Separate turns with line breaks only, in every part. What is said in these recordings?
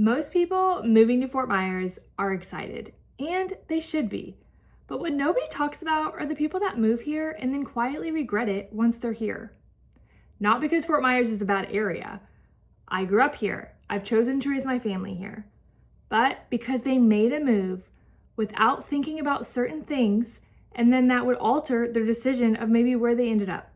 Most people moving to Fort Myers are excited, and they should be. But what nobody talks about are the people that move here and then quietly regret it once they're here. Not because Fort Myers is a bad area. I grew up here. I've chosen to raise my family here. But because they made a move without thinking about certain things, and then that would alter their decision of maybe where they ended up.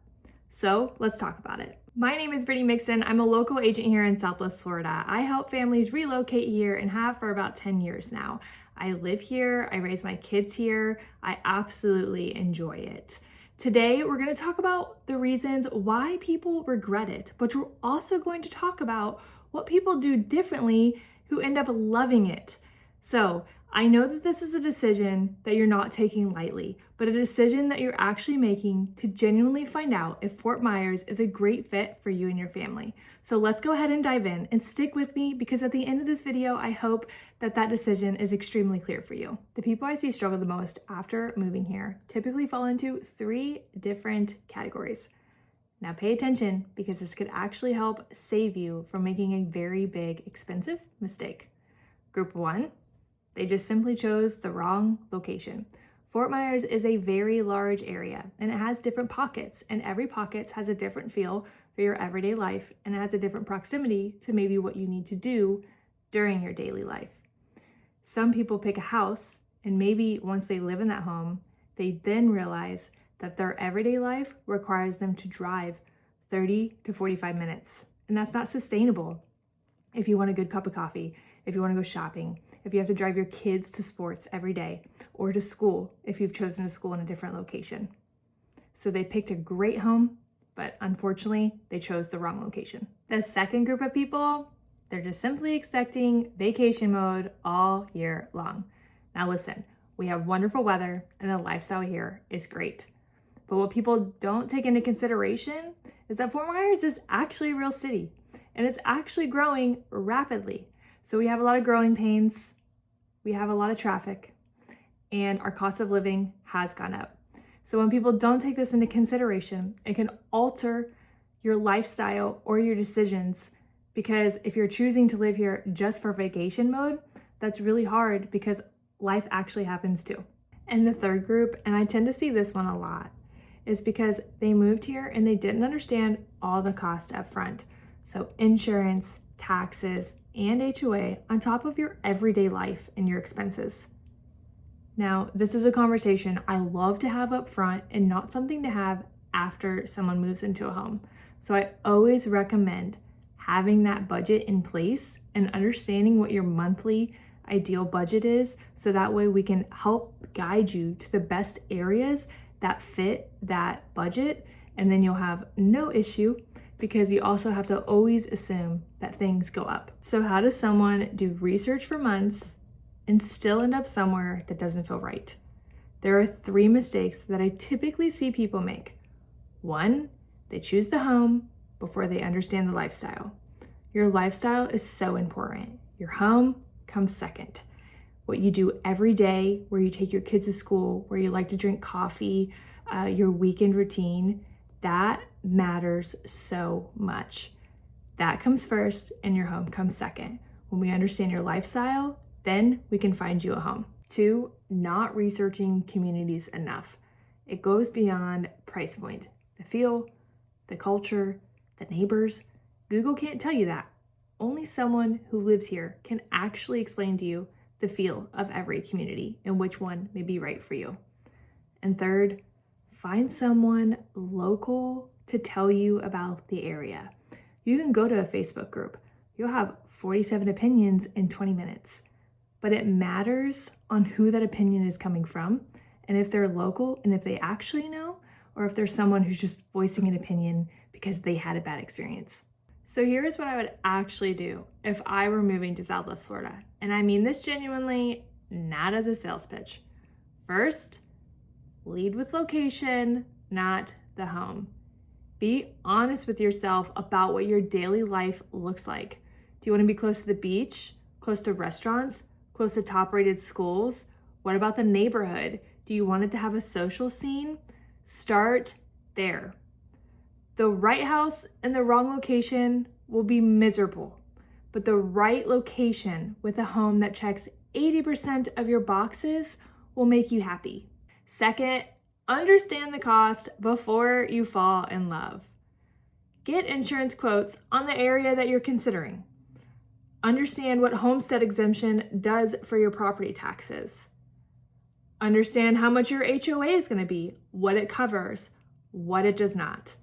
So let's talk about it. My name is Brittany Mixon. I'm a local agent here in Southwest Florida. I help families relocate here and have for about 10 years now. I live here, I raise my kids here. I absolutely enjoy it. Today, we're going to talk about the reasons why people regret it, but we're also going to talk about what people do differently who end up loving it. So I know that this is a decision that you're not taking lightly, but a decision that you're actually making to genuinely find out if Fort Myers is a great fit for you and your family. So let's go ahead and dive in and stick with me, because at the end of this video, I hope that that decision is extremely clear for you. The people I see struggle the most after moving here typically fall into 3 different categories. Now pay attention, because this could actually help save you from making a very big, expensive mistake. Group 1, they just simply chose the wrong location. Fort Myers is a very large area, and it has different pockets, and every pocket has a different feel for your everyday life, and it has a different proximity to maybe what you need to do during your daily life. Some people pick a house, and maybe once they live in that home, they then realize that their everyday life requires them to drive 30 to 45 minutes, and that's not sustainable. If you want a good cup of coffee, if you want to go shopping, if you have to drive your kids to sports every day, or to school if you've chosen a school in a different location. So they picked a great home, but unfortunately, they chose the wrong location. The second group of people, they're just simply expecting vacation mode all year long. Now listen, we have wonderful weather and the lifestyle here is great. But what people don't take into consideration is that Fort Myers is actually a real city, and it's actually growing rapidly. So we have a lot of growing pains, we have a lot of traffic, and our cost of living has gone up. So when people don't take this into consideration, it can alter your lifestyle or your decisions, because if you're choosing to live here just for vacation mode, that's really hard because life actually happens too. And the third group, and I tend to see this one a lot, is because they moved here and they didn't understand all the cost up front. So insurance, taxes, and HOA on top of your everyday life and your expenses. Now, this is a conversation I love to have up front and not something to have after someone moves into a home. So I always recommend having that budget in place and understanding what your monthly ideal budget is, so that way we can help guide you to the best areas that fit that budget, and then you'll have no issue, because you also have to always assume that things go up. So how does someone do research for months and still end up somewhere that doesn't feel right? There are 3 mistakes that I typically see people make. 1, they choose the home before they understand the lifestyle. Your lifestyle is so important. Your home comes second. What you do every day, where you take your kids to school, where you like to drink coffee, your weekend routine, that matters so much. That comes first and your home comes second. When we understand your lifestyle, then we can find you a home. 2, not researching communities enough. It goes beyond price point. The feel, the culture, the neighbors. Google can't tell you that. Only someone who lives here can actually explain to you the feel of every community and which one may be right for you. And 3rd, find someone local to tell you about the area. You can go to a Facebook group. You'll have 47 opinions in 20 minutes. But it matters on who that opinion is coming from, and if they're local, and if they actually know, or if there's someone who's just voicing an opinion because they had a bad experience. So here's what I would actually do if I were moving to Southwest Florida. And I mean this genuinely, not as a sales pitch. First, lead with location, not the home. Be honest with yourself about what your daily life looks like. Do you want to be close to the beach, close to restaurants, close to top-rated schools? What about the neighborhood? Do you want it to have a social scene? Start there. The right house in the wrong location will be miserable, but the right location with a home that checks 80% of your boxes will make you happy. Second, understand the cost before you fall in love. Get insurance quotes on the area that you're considering. Understand what homestead exemption does for your property taxes. Understand how much your HOA is going to be, what it covers, what it does not.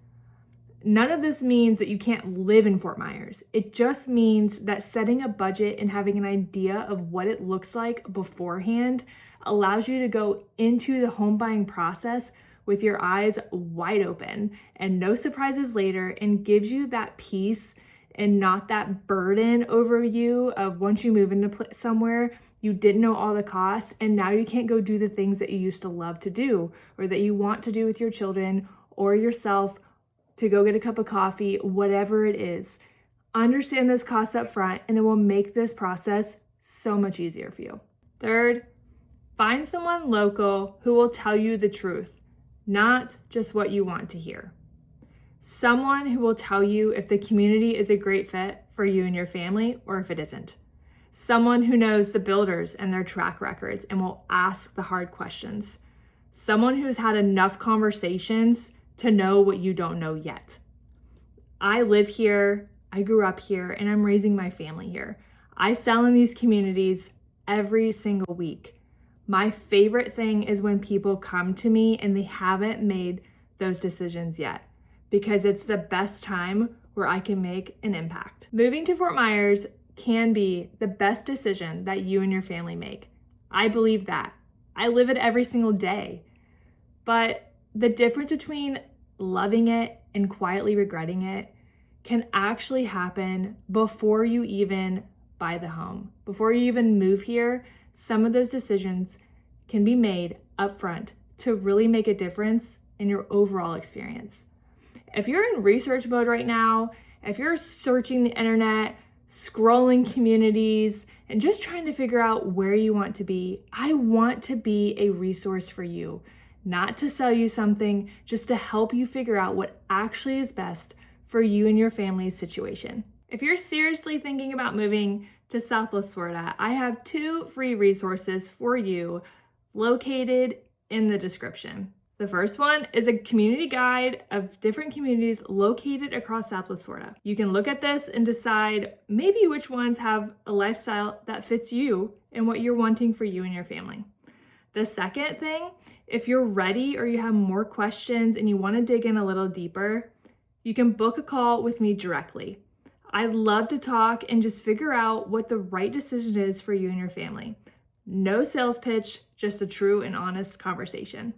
None of this means that you can't live in Fort Myers. It just means that setting a budget and having an idea of what it looks like beforehand allows you to go into the home buying process with your eyes wide open and no surprises later, and gives you that peace and not that burden over you of once you move into somewhere, you didn't know all the costs and now you can't go do the things that you used to love to do or that you want to do with your children or yourself, to go get a cup of coffee, whatever it is. Understand those costs up front and it will make this process so much easier for you. Third, find someone local who will tell you the truth, not just what you want to hear. Someone who will tell you if the community is a great fit for you and your family or if it isn't. Someone who knows the builders and their track records and will ask the hard questions. Someone who's had enough conversations to know what you don't know yet. I live here, I grew up here, and I'm raising my family here. I sell in these communities every single week. My favorite thing is when people come to me and they haven't made those decisions yet, because it's the best time where I can make an impact. Moving to Fort Myers can be the best decision that you and your family make. I believe that. I live it every single day. But the difference between loving it and quietly regretting it can actually happen before you even buy the home. Before you even move here, some of those decisions can be made upfront to really make a difference in your overall experience. If you're in research mode right now, if you're searching the internet, scrolling communities, and just trying to figure out where you want to be, I want to be a resource for you. Not to sell you something, just to help you figure out what actually is best for you and your family's situation. If you're seriously thinking about moving to Southwest Florida, I have 2 free resources for you located in the description. The first one is a community guide of different communities located across Southwest Florida. You can look at this and decide maybe which ones have a lifestyle that fits you and what you're wanting for you and your family. The second thing, if you're ready or you have more questions and you want to dig in a little deeper, you can book a call with me directly. I'd love to talk and just figure out what the right decision is for you and your family. No sales pitch, just a true and honest conversation.